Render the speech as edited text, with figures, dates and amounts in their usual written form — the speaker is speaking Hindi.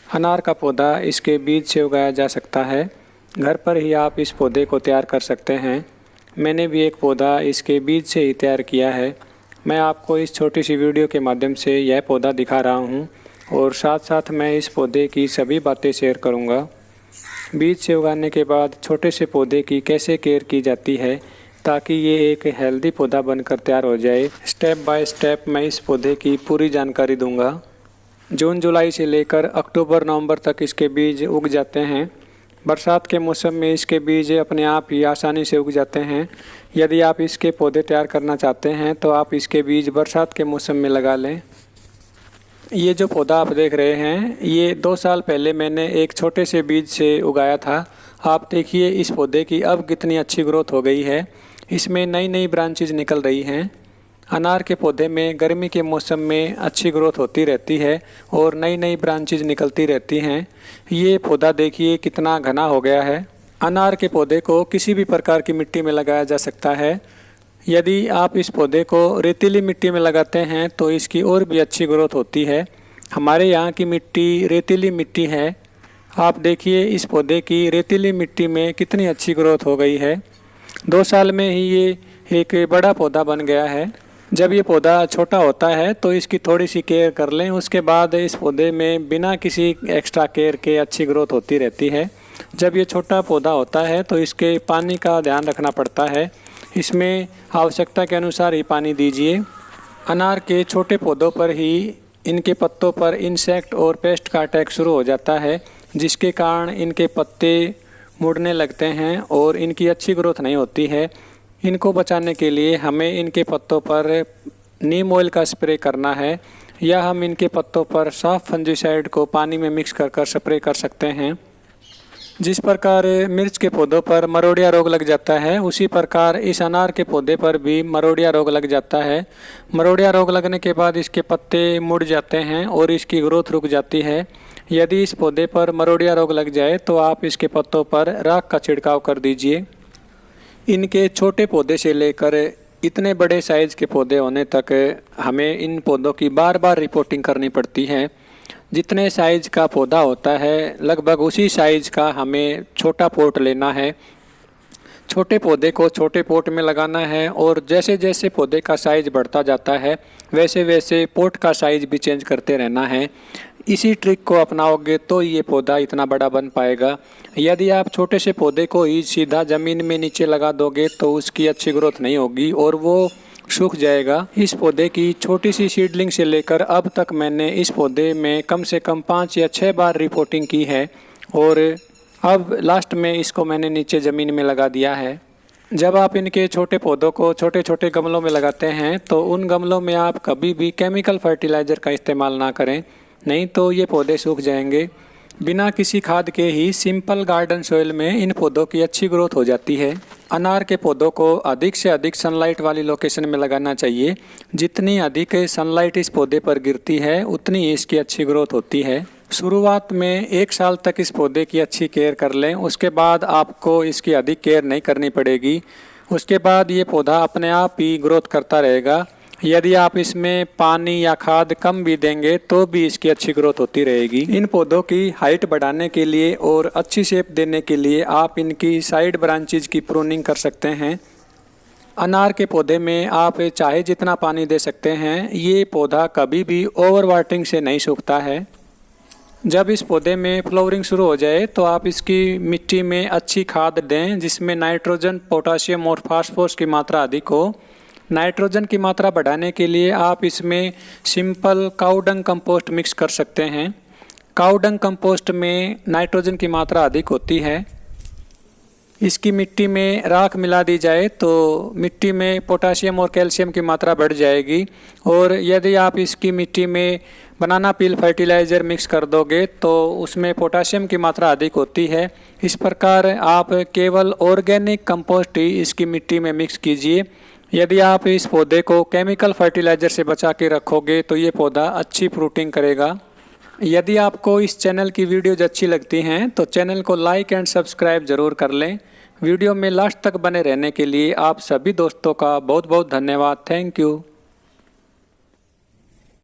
अनार का पौधा इसके बीज से उगाया जा सकता है। घर पर ही आप इस पौधे को तैयार कर सकते हैं। मैंने भी एक पौधा इसके बीज से ही तैयार किया है। मैं आपको इस छोटी सी वीडियो के माध्यम से यह पौधा दिखा रहा हूँ और साथ साथ मैं इस पौधे की सभी बातें शेयर करूँगा। बीज से उगाने के बाद छोटे से पौधे की कैसे केयर की जाती है ताकि ये एक हेल्दी पौधा बनकर तैयार हो जाए। स्टेप बाय स्टेप मैं इस पौधे की पूरी जानकारी दूंगा। जून जुलाई से लेकर अक्टूबर नवंबर तक इसके बीज उग जाते हैं। बरसात के मौसम में इसके बीज अपने आप ही आसानी से उग जाते हैं। यदि आप इसके पौधे तैयार करना चाहते हैं तो आप इसके बीज बरसात के मौसम में लगा लें। ये जो पौधा आप देख रहे हैं ये 2 साल पहले मैंने एक छोटे से बीज से उगाया था। आप देखिए इस पौधे की अब कितनी अच्छी ग्रोथ हो गई है। इसमें नई नई ब्रांचेज निकल रही हैं। अनार के पौधे में गर्मी के मौसम में अच्छी ग्रोथ होती रहती है और नई नई ब्रांचेज निकलती रहती हैं। ये पौधा देखिए कितना घना हो गया है। अनार के पौधे को किसी भी प्रकार की मिट्टी में लगाया जा सकता है। यदि आप इस पौधे को रेतीली मिट्टी में लगाते हैं तो इसकी और भी अच्छी ग्रोथ होती है। हमारे यहाँ की मिट्टी रेतीली मिट्टी है। आप देखिए इस पौधे की रेतीली मिट्टी में कितनी अच्छी ग्रोथ हो गई है। 2 साल में ही ये एक बड़ा पौधा बन गया है। जब ये पौधा छोटा होता है तो इसकी थोड़ी सी केयर कर लें, उसके बाद इस पौधे में बिना किसी एक्स्ट्रा केयर के अच्छी ग्रोथ होती रहती है। जब ये छोटा पौधा होता है तो इसके पानी का ध्यान रखना पड़ता है। इसमें आवश्यकता के अनुसार ही पानी दीजिए। अनार के छोटे पौधों पर ही इनके पत्तों पर इंसेक्ट और पेस्ट का अटैक शुरू हो जाता है, जिसके कारण इनके पत्ते मुड़ने लगते हैं और इनकी अच्छी ग्रोथ नहीं होती है। इनको बचाने के लिए हमें इनके पत्तों पर नीम ऑयल का स्प्रे करना है या हम इनके पत्तों पर साफ फंजीसाइड को पानी में मिक्स कर स्प्रे कर सकते हैं। जिस प्रकार मिर्च के पौधों पर मरोड़िया रोग लग जाता है उसी प्रकार इस अनार के पौधे पर भी मरोड़िया रोग लग जाता है। मरोड़िया रोग लगने के बाद इसके पत्ते मुड़ जाते हैं और इसकी ग्रोथ रुक जाती है। यदि इस पौधे पर मरोड़िया रोग लग जाए तो आप इसके पत्तों पर राख का छिड़काव कर दीजिए। इनके छोटे पौधे से लेकर इतने बड़े साइज़ के पौधे होने तक हमें इन पौधों की बार बार रिपोर्टिंग करनी पड़ती है। जितने साइज़ का पौधा होता है लगभग उसी साइज़ का हमें छोटा पॉट लेना है। छोटे पौधे को छोटे पॉट में लगाना है और जैसे जैसे पौधे का साइज़ बढ़ता जाता है वैसे वैसे पॉट का साइज़ भी चेंज करते रहना है। इसी ट्रिक को अपनाओगे तो ये पौधा इतना बड़ा बन पाएगा। यदि आप छोटे से पौधे को ही सीधा ज़मीन में नीचे लगा दोगे तो उसकी अच्छी ग्रोथ नहीं होगी और वो सूख जाएगा। इस पौधे की छोटी सी सीडलिंग से लेकर अब तक मैंने इस पौधे में कम से कम 5 या 6 बार रिपोर्टिंग की है और अब लास्ट में इसको मैंने नीचे ज़मीन में लगा दिया है। जब आप इनके छोटे पौधों को छोटे छोटे गमलों में लगाते हैं तो उन गमलों में आप कभी भी केमिकल फर्टिलाइज़र का इस्तेमाल ना करें, नहीं तो ये पौधे सूख जाएंगे। बिना किसी खाद के ही सिंपल गार्डन सॉइल में इन पौधों की अच्छी ग्रोथ हो जाती है। अनार के पौधों को अधिक से अधिक सनलाइट वाली लोकेशन में लगाना चाहिए। जितनी अधिक सनलाइट इस पौधे पर गिरती है उतनी ही इसकी अच्छी ग्रोथ होती है। शुरुआत में 1 साल तक इस पौधे की अच्छी केयर कर लें, उसके बाद आपको इसकी अधिक केयर नहीं करनी पड़ेगी। उसके बाद ये पौधा अपने आप ही ग्रोथ करता रहेगा। यदि आप इसमें पानी या खाद कम भी देंगे तो भी इसकी अच्छी ग्रोथ होती रहेगी। इन पौधों की हाइट बढ़ाने के लिए और अच्छी शेप देने के लिए आप इनकी साइड ब्रांचेज की प्रूनिंग कर सकते हैं। अनार के पौधे में आप चाहे जितना पानी दे सकते हैं, ये पौधा कभी भी ओवर वाटरिंग से नहीं सूखता है। जब इस पौधे में फ्लावरिंग शुरू हो जाए तो आप इसकी मिट्टी में अच्छी खाद दें जिसमें नाइट्रोजन, पोटाशियम और फास्फोरस की मात्रा अधिक हो। नाइट्रोजन की मात्रा बढ़ाने के लिए आप इसमें सिंपल काऊ डंग कंपोस्ट मिक्स कर सकते हैं। काऊ डंग कंपोस्ट में नाइट्रोजन की मात्रा अधिक होती है। इसकी मिट्टी में राख मिला दी जाए तो मिट्टी में पोटाशियम और कैल्शियम की मात्रा बढ़ जाएगी। और यदि आप इसकी मिट्टी में बनाना पील फर्टिलाइज़र मिक्स कर दोगे तो उसमें पोटाशियम की मात्रा अधिक होती है। इस प्रकार आप केवल ऑर्गेनिक कंपोस्ट ही इसकी मिट्टी में मिक्स कीजिए। यदि आप इस पौधे को केमिकल फर्टिलाइज़र से बचा के रखोगे तो ये पौधा अच्छी फ्रूटिंग करेगा। यदि आपको इस चैनल की वीडियोज अच्छी लगती हैं तो चैनल को लाइक एंड सब्सक्राइब ज़रूर कर लें। वीडियो में लास्ट तक बने रहने के लिए आप सभी दोस्तों का बहुत बहुत धन्यवाद। Thank you.